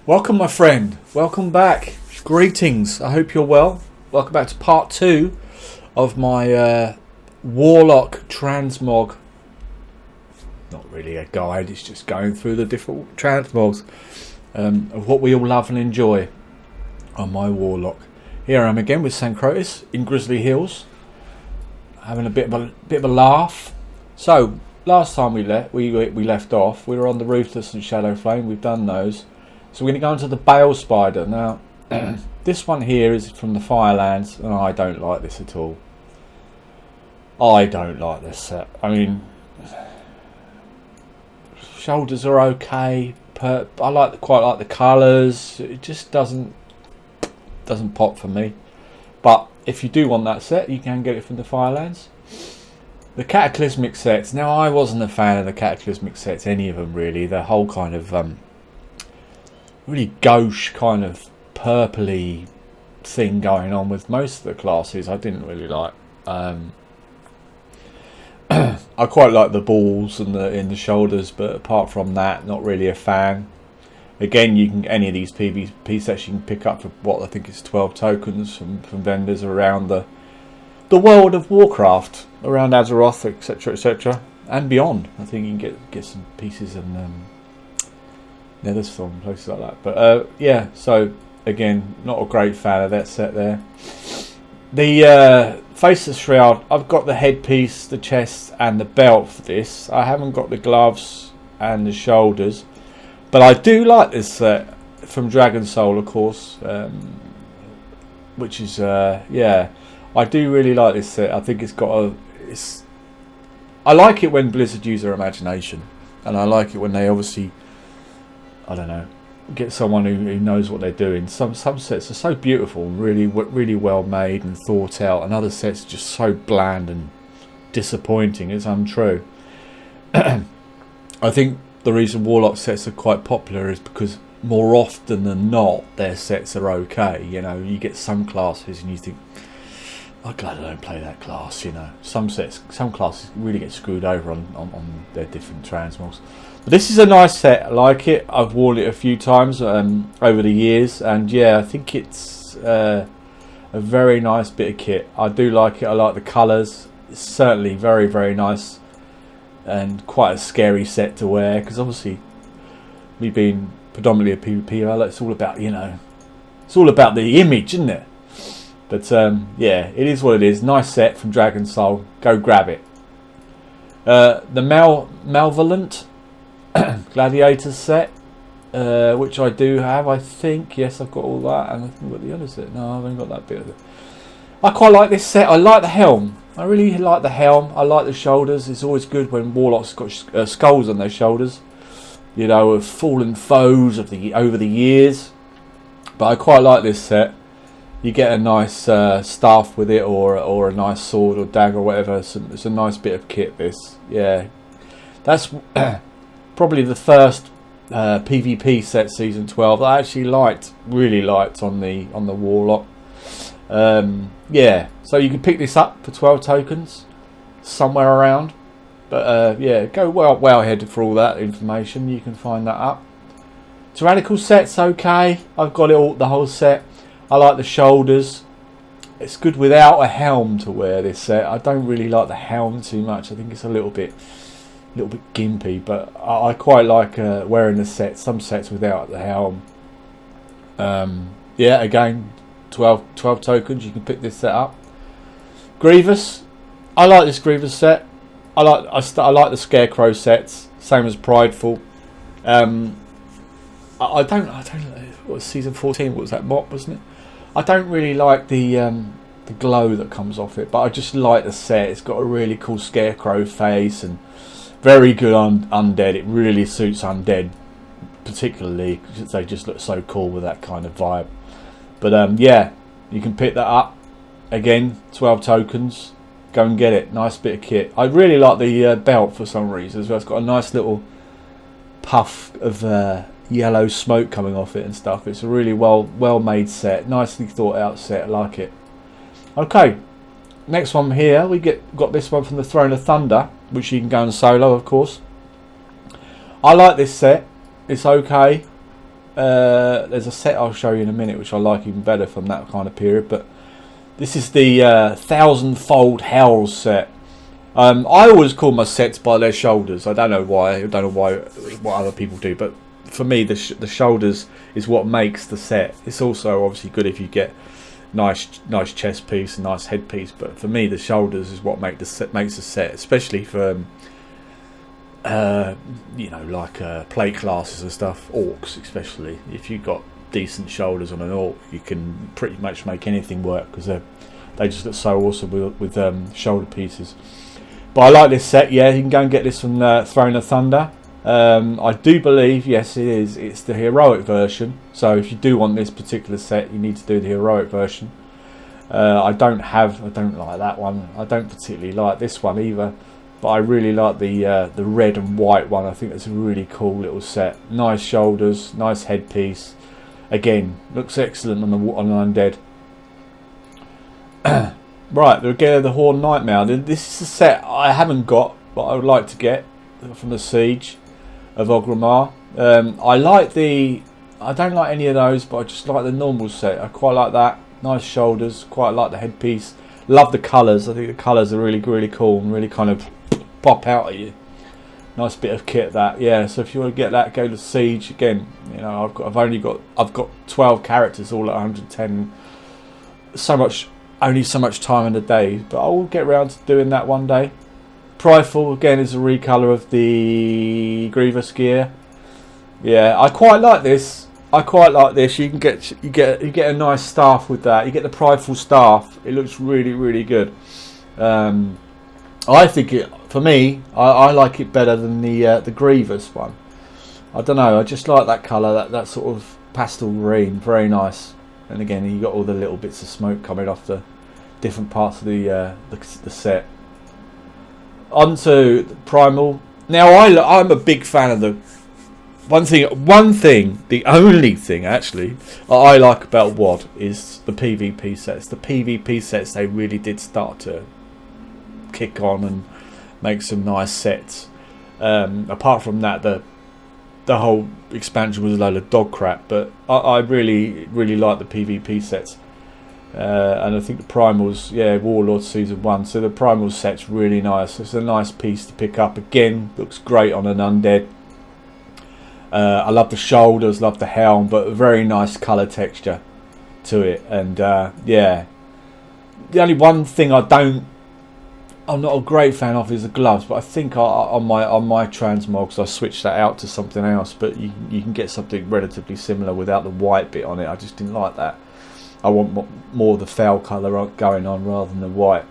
Welcome, my friend. Welcome back. Greetings. I hope you're well. Welcome back to part 2 of my Warlock Transmog. Not really a guide, it's just going through the different transmogs of what we all love and enjoy on my Warlock. Here I am again with Sancrotis in Grizzly Hills, having a bit of a laugh. So last time we left off, we were on the Ruthless and Shadow Flame. We've done those. So we're going to go into the Bale Spider. Now, this one here is from the Firelands, and I don't like this at all. I don't like this set. I mean, shoulders are okay. I quite like the colours. It just doesn't pop for me. But if you do want that set, you can get it from the Firelands. The Cataclysmic sets. Now, I wasn't a fan of the Cataclysmic sets, any of them really. The whole kind of really gauche kind of purpley thing going on with most of the classes I didn't really like. I quite like the balls and in the shoulders, but apart from that, not really a fan. Again, you can any of these PvP sets you can pick up for what I think is 12 tokens from vendors around the World of Warcraft, around Azeroth, etc, and beyond. I think you can get some pieces and Netherstone, places like that. But yeah, so again, not a great fan of that set there. The Faceless Shroud, I've got the headpiece, the chest and the belt for this. I haven't got the gloves and the shoulders, but I do like this set from Dragon Soul, of course, which is yeah, I do really like this set. I think it's got I like it when Blizzard use their imagination, and I like it when they obviously, I don't know, get someone who knows what they're doing. Some sets are so beautiful, really well made and thought out, and other sets are just so bland and disappointing. It's untrue. I think the reason Warlock sets are quite popular is because more often than not their sets are okay. You know, you get some classes and you think, I'm glad I don't play that class. You know, some classes really get screwed over on their different transmogs. But this is a nice set. I like it. I've worn it a few times over the years, and yeah, I think it's a very nice bit of kit. I do like it. I like the colours. It's certainly very nice, and quite a scary set to wear, because obviously me being predominantly a PvP, it's all about, you know, it's all about the image, isn't it? But yeah, it is what it is. Nice set from Dragon Soul. Go grab it. The Malevolent Gladiator set, which I do have, I think. Yes, I've got all that, and I think I've got the other set. No, I've only got that bit of it. I quite like this set. I like the helm. I really like the helm. I like the shoulders. It's always good when Warlocks got skulls on their shoulders, you know, of fallen foes of over the years. But I quite like this set. You get a nice staff with it, or a nice sword or dagger or whatever. It's a nice bit of kit, this. Yeah, that's probably the first PvP set, season 12, that I actually really liked on the Warlock. Yeah, so you can pick this up for 12 tokens somewhere around. But yeah, go well ahead for all that information. You can find that up. Tyrannical set's okay. I've got it all, the whole set. I like the shoulders. It's good without a helm to wear, this set. I don't really like the helm too much. I think it's a little bit gimpy, but I quite like wearing the set. Some sets without the helm. Yeah, again, 12 tokens. You can pick this set up. Grievous. I like this Grievous set. I like the Scarecrow sets. Same as Prideful. I don't. What was season 14? What was that, mop, wasn't it? I don't really like the glow that comes off it, but I just like the set. It's got a really cool Scarecrow face and very good undead. It really suits undead, particularly because they just look so cool with that kind of vibe. But yeah, you can pick that up. Again, 12 tokens. Go and get it. Nice bit of kit. I really like the belt for some reason as well. It's got a nice little puff of yellow smoke coming off it and stuff. It's a really well made set, nicely thought out set. I like it. Okay, next one here, we got this one from the Throne of Thunder, which you can go and solo, of course. I like this set. It's okay. there's a set I'll show you in a minute which I like even better from that kind of period, but this is the 1000-fold Howls set. I always call my sets by their shoulders. I don't know why. I don't know why what other people do, but for me the shoulders is what makes the set. It's also obviously good if you get nice chest piece and nice headpiece, but for me the shoulders is what makes the set, especially for you know, like plate classes and stuff, orcs especially. If you've got decent shoulders on an orc, you can pretty much make anything work, because they just look so awesome with shoulder pieces. But I like this set. Yeah, you can go and get this from Throne of Thunder. I do believe, yes it is, it's the heroic version, so if you do want this particular set you need to do the heroic version. I don't like that one. I don't particularly like this one either, but I really like the red and white one. I think it's a really cool little set. Nice shoulders, nice headpiece. Again, looks excellent on the undead. Right, the Horn Nightmare. This is a set I haven't got, but I would like to get from the Siege of Orgrimmar. I don't like any of those, but I just like the normal set. I quite like that. Nice shoulders, quite like the headpiece. Love the colours. I think the colours are really, really cool and really kind of pop out at you. Nice bit of kit that. Yeah, so if you want to get that, go to Siege. Again, you know, I've got 12 characters all at 110. Only so much time in the day, but I will get around to doing that one day. Prideful again is a recolor of the Grievous gear. Yeah, I quite like this. You get a nice staff with that. You get the Prideful staff. It looks really, really good. I think for me, I like it better than the Grievous one. I don't know. I just like that colour, that sort of pastel green. Very nice. And again, you got all the little bits of smoke coming off the different parts of the set. Onto the Primal. Now I'm a big fan of the the only thing actually I like about WoD is the PvP sets. The PvP sets, they really did start to kick on and make some nice sets. Apart from that, the whole expansion was a load of dog crap, but I really, really like the PvP sets. And I think the Primals, yeah, Warlord Season 1, so the Primal set's really nice. It's a nice piece to pick up. Again, looks great on an undead. I love the shoulders, love the helm, but a very nice colour texture to it. And yeah, the only one thing I'm not a great fan of is the gloves, but I think on my Transmogs I switched that out to something else. But you can get something relatively similar without the white bit on it. I just didn't like that. I want more of the foul colour going on rather than the white.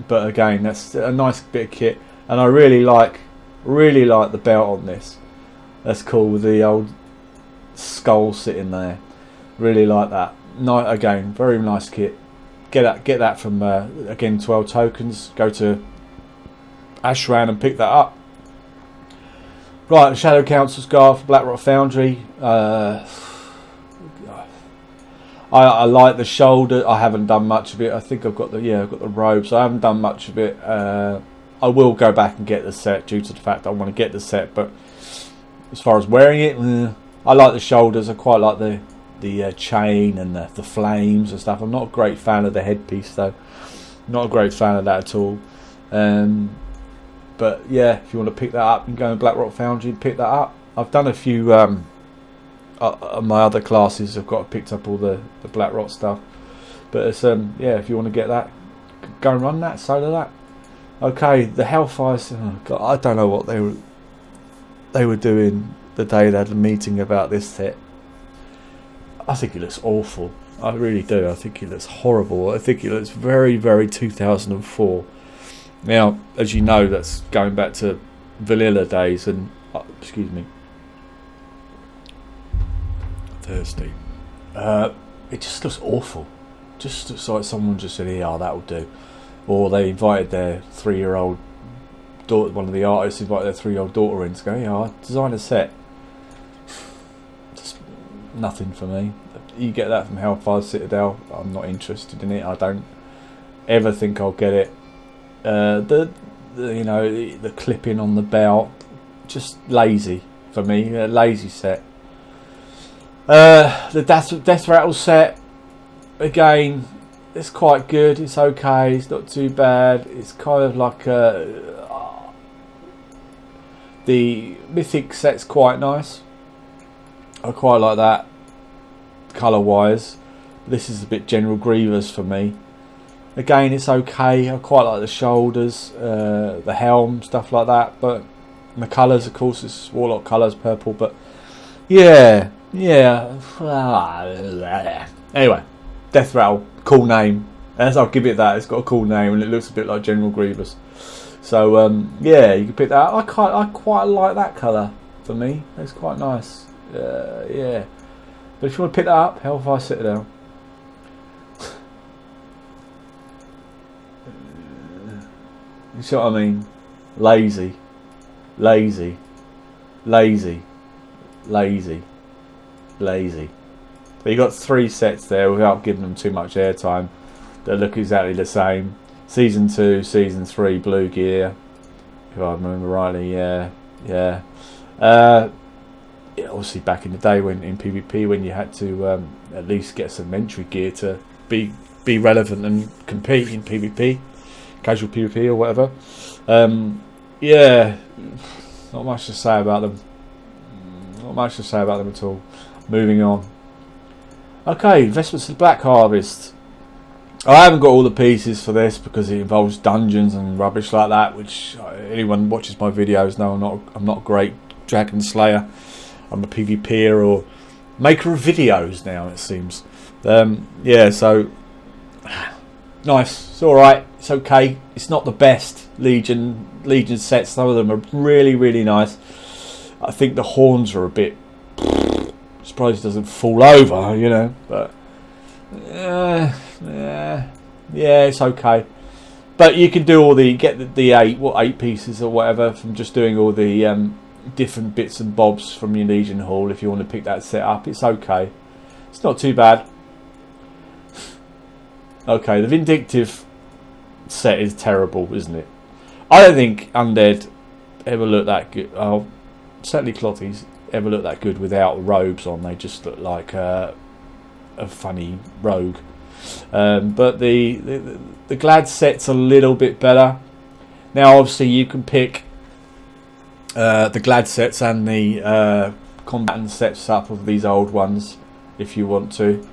But again, that's a nice bit of kit, and I really like the belt on this. That's cool with the old skull sitting there. Really like that. Again, very nice kit. Get that from again 12 tokens. Go to Ashran and pick that up. Right, the Shadow Council Scarf, Blackrock Foundry. I like the shoulder. I haven't done much of it. I think I've got the robes. I haven't done much of it. I will go back and get the set due to the fact I want to get the set. But as far as wearing it, I like the shoulders. I quite like the chain and the flames and stuff. I'm not a great fan of the headpiece though. Not a great fan of that at all. But yeah, if you want to pick that up and go in Blackrock Foundry and pick that up. I've done a few. My other classes have got picked up all the Blackrock stuff, but it's yeah, if you want to get that, go and run that, solo that. Okay, the Hellfire. Oh God, I don't know what they were doing the day they had a meeting about this set. I think it looks awful. I really do. I think it looks horrible. I think it looks very, very 2004. Now, as you know, that's going back to vanilla days, and excuse me. Thirsty. It just looks awful. Just looks like someone just said, "Yeah, that'll do," or they invited their 3-year-old daughter. One of the artists invited their 3-year-old daughter in to go, "Yeah, I'll design a set." Just nothing for me. You get that from Hellfire Citadel. I'm not interested in it. I don't ever think I'll get it. The clipping on the belt, just lazy for me. A lazy set. The Death Rattle set, again, it's quite good. It's okay. It's not too bad. It's kind of like the Mythic set's quite nice. I quite like that colour wise. This is a bit General Grievous for me. Again, it's okay. I quite like the shoulders, the helm, stuff like that. But the colours, of course, it's Warlock colours, purple. But yeah. Anyway, Death Rattle, cool name. As I'll give it that. It's got a cool name and it looks a bit like General Grievous. So yeah, you can pick that up. I quite like that colour for me. It's quite nice. Yeah. But if you want to pick that up, Hellfire Citadel. You see what I mean? Lazy. But you got 3 sets there without giving them too much airtime. They look exactly the same. Season 2, Season 3 blue gear. If I remember rightly, yeah. Obviously back in the day when in PvP when you had to at least get some entry gear to be relevant and compete in PvP. Casual PvP or whatever. Yeah, not much to say about them. Not much to say about them at all. Moving on. Okay, Investments in Black Harvest. I haven't got all the pieces for this because it involves dungeons and rubbish like that, which anyone watches my videos know I'm not a great Dragon Slayer. I'm a PvPer or maker of videos now, it seems. Yeah, so nice. It's all right. It's okay. It's not the best Legion sets. Some of them are really nice. I think the horns are a bit. Surprised it doesn't fall over, you know. But yeah, it's okay. But you can do all get the 8 pieces or whatever from just doing all the different bits and bobs from your Legion Hall. If you want to pick that set up, it's okay. It's not too bad. Okay, the Vindictive set is terrible, isn't it? I don't think Undead ever look that good. Oh, certainly Clotties ever look that good without robes on. They just look like a funny rogue. But the Glad set's a little bit better. Now, obviously, you can pick the Glad sets and the combatant sets up of these old ones if you want to.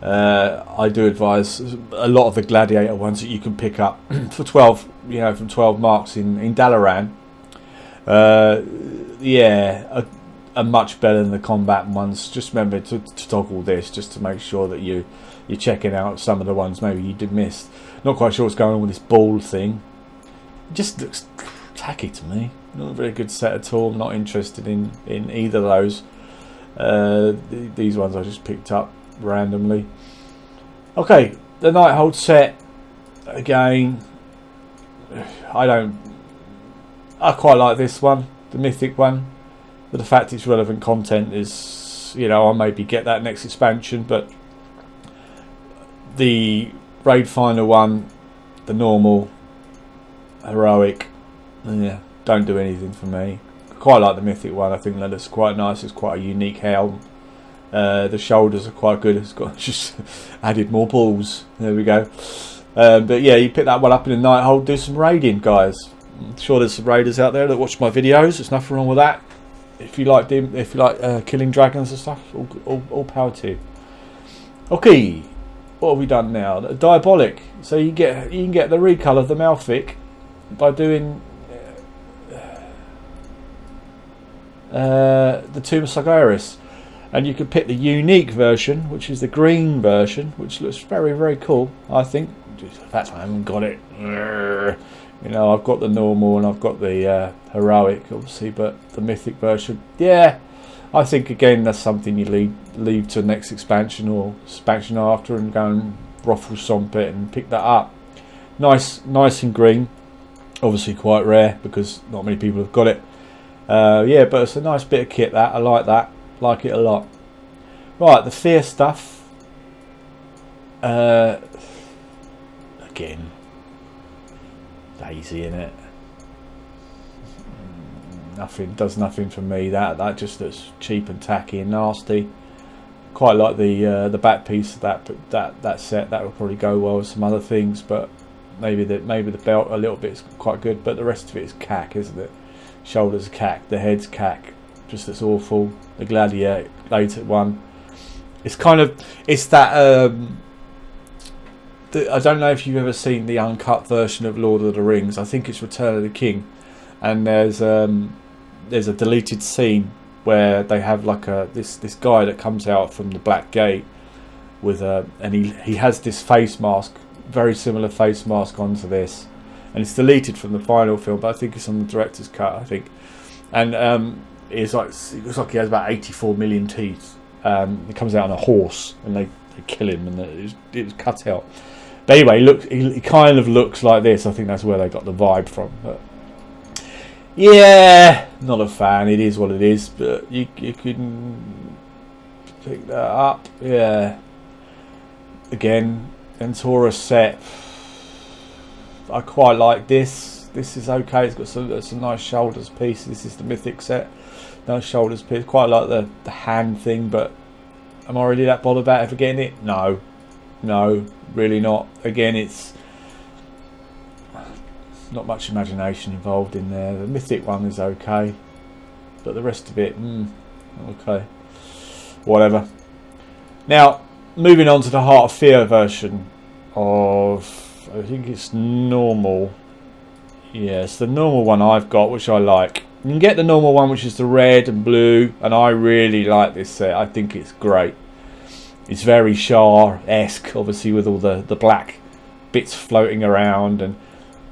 I do advise a lot of the Gladiator ones that you can pick up for 12, from 12 marks in Dalaran. Yeah, are much better than the combat ones. Just remember to toggle this just to make sure that you're checking out some of the ones maybe you did miss. Not quite sure what's going on with this ball thing. It just looks tacky to me. Not a very good set at all. I'm not interested in either of those. These ones I just picked up randomly. Okay, the Nighthold set again. I quite like this one, the Mythic one, but the fact it's relevant content is, I'll maybe get that next expansion. But the Raid Finder one, the normal, heroic, yeah, don't do anything for me. Quite like the Mythic one. I think that looks quite nice. It's quite a unique helm. The shoulders are quite good. It's got just added more balls. There we go. But yeah, you pick that one up in the Nighthold. Do some raiding, guys. I'm sure there's some raiders out there that watch my videos. There's nothing wrong with that. If you like killing dragons and stuff, all power to you. Okay, what have we done now? Diabolic. So you can get the recolour of the Malfic by doing the Tomb of Sargeras. And you can pick the unique version, which is the green version, which looks very cool, I think. In fact, I haven't got it. I've got the normal and I've got the heroic, obviously, but the mythic version, yeah, I think again that's something you leave to the next expansion or expansion after and go and ruffle stomp it and pick that up. Nice and green, obviously quite rare because not many people have got it. Yeah, but it's a nice bit of kit that I like that. Like it a lot. Right, the fear stuff. Again, lazy in it. Does nothing for me. That just looks cheap and tacky and nasty. Quite like the back piece of that set. That would probably go well with some other things, but maybe the belt a little bit is quite good, but the rest of it is cack, isn't it? Shoulders cack, the head's cack, just it's awful. The gladiator one, it's that I don't know if you've ever seen the uncut version of Lord of the Rings. I think it's Return of the King, and there's a deleted scene where they have like this guy that comes out from the Black Gate with and he has this face mask, very similar face mask onto this, and it's deleted from the final film, but I think it's on the director's cut, I think. And it looks like he has about 84 million teeth. He comes out on a horse and they kill him, and it was cut out. But anyway, he kind of looks like this. I think that's where they got the vibe from. But yeah, not a fan. It is what it is, but you can pick that up. Yeah. Again, Entora set. I quite like this. This is okay. It's got some nice shoulders piece. This is the Mythic set. Nice shoulders piece. Quite like the hand thing, but am I really that bothered about ever getting it? No, really not. Again, it's not much imagination involved in there. The Mythic one is okay, but the rest of it, okay, whatever. Now, moving on to the Heart of Fear version of, I think it's normal. Yes, the normal one I've got, which I like. You can get the normal one, which is the red and blue, and I really like this set. I think it's great. It's very Shah-esque, obviously, with all the black bits floating around, and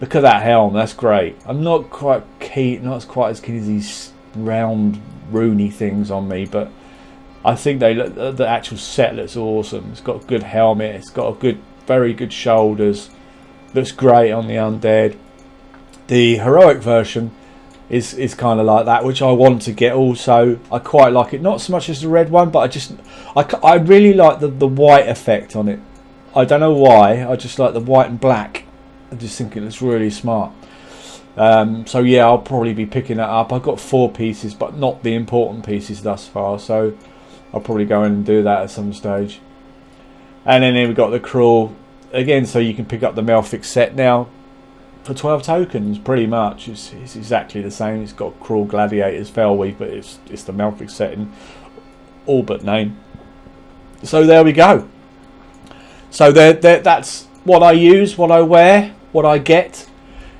look at that helm. That's great. I'm not quite quite as keen as these round Rooney things on me, but I think the actual set looks awesome. It's got a good helmet. It's got very good shoulders. Looks great on the undead. The heroic version is kind of like that, which I want to get also. I quite like it, not so much as the red one, but I really like the white effect on it. I don't know why, I just like the white and black. I just think it looks really smart. So yeah, I'll probably be picking that up. I've got 4 pieces, but not the important pieces thus far, so I'll probably go in and do that at some stage. And then we've got the Cruel again, so you can pick up the Melfic set now for 12 tokens, pretty much. It's exactly the same. It's got Cruel, Gladiators, Felweave, but it's the Melfic set in all but name. So there we go. So that's what I use, what I wear, what I get.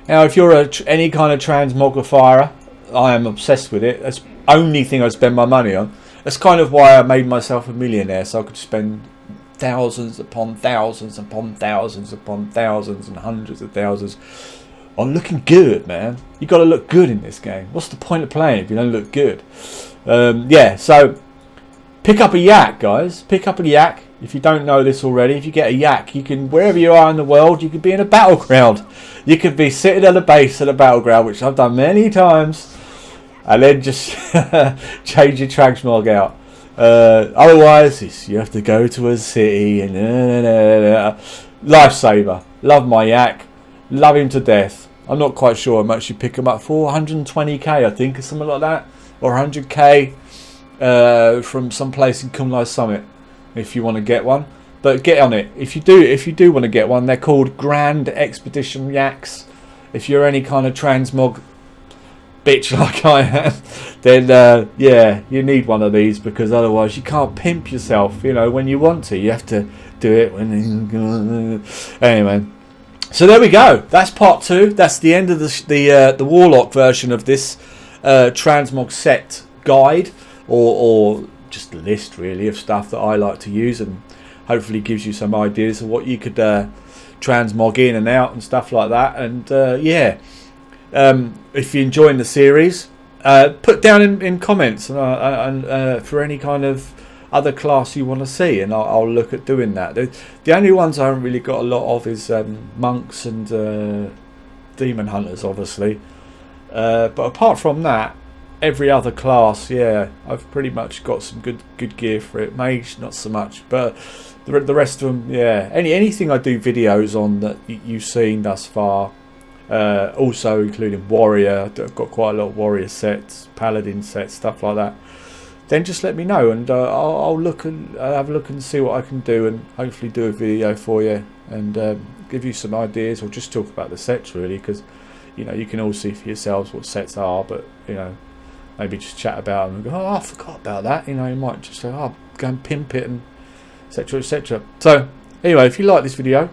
Now, if you're any kind of transmogrifier, I am obsessed with it. That's the only thing I spend my money on. That's kind of why I made myself a millionaire, so I could spend thousands upon thousands upon thousands upon thousands and hundreds of thousands on looking good, man. You got to look good in this game. What's the point of playing if you don't look good? Yeah, so pick up a yak, guys. Pick up a yak. If you don't know this already, if you get a yak, you can, wherever you are in the world, you could be in a battleground. You could be sitting at a base at a battleground, which I've done many times, and then just change your transmog out. Otherwise, you have to go to a city and lifesaver. Love my yak, love him to death. I'm not quite sure how much you pick him up for. 120k, I think, or something like that, or 100k from some place in Kumlai Summit. If you want to get one, but get on it. If you do want to get one, they're called Grand Expedition Yaks. If you're any kind of transmog bitch like I am, then yeah, you need one of these, because otherwise you can't pimp yourself, you know, when you want to. You have to do it when anyway. So there we go. That's part 2. That's the end of the Warlock version of this transmog set guide, or just a list really of stuff that I like to use, and hopefully gives you some ideas of what you could transmog in and out and stuff like that. And yeah, if you're enjoying the series, put down in comments and for any kind of other class you want to see, and I'll look at doing that. The only ones I haven't really got a lot of is monks and demon hunters, obviously, but apart from that, every other class, yeah, I've pretty much got some good gear for it. Mage, not so much, but the rest of them, yeah. Anything I do videos on that you've seen thus far, also including warrior. I've got quite a lot of warrior sets, paladin sets, stuff like that. then just let me know, and I'll look and have a look and see what I can do, and hopefully do a video for you and give you some ideas, or just talk about the sets really, because you know, you can all see for yourselves what sets are, but you know, maybe just chat about them and go, oh, I forgot about that. You know, you might just say, oh, go and pimp it, and etc, etc. So anyway, if you like this video,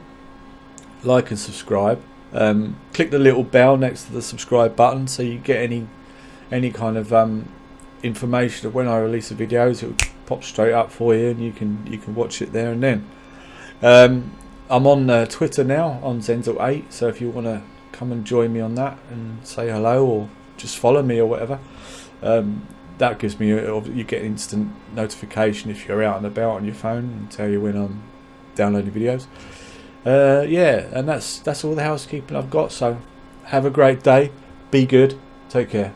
like and subscribe. Click the little bell next to the subscribe button so you get any kind of information of when I release the videos. It will pop straight up for you, and you can watch it there and then. I'm on Twitter now on Zenzul 8, so if you want to come and join me on that and say hello, or just follow me or whatever, that gives me you get instant notification if you're out and about on your phone, and tell you when I'm downloading videos. Yeah, and that's all the housekeeping I've got. So have a great day, be good, take care.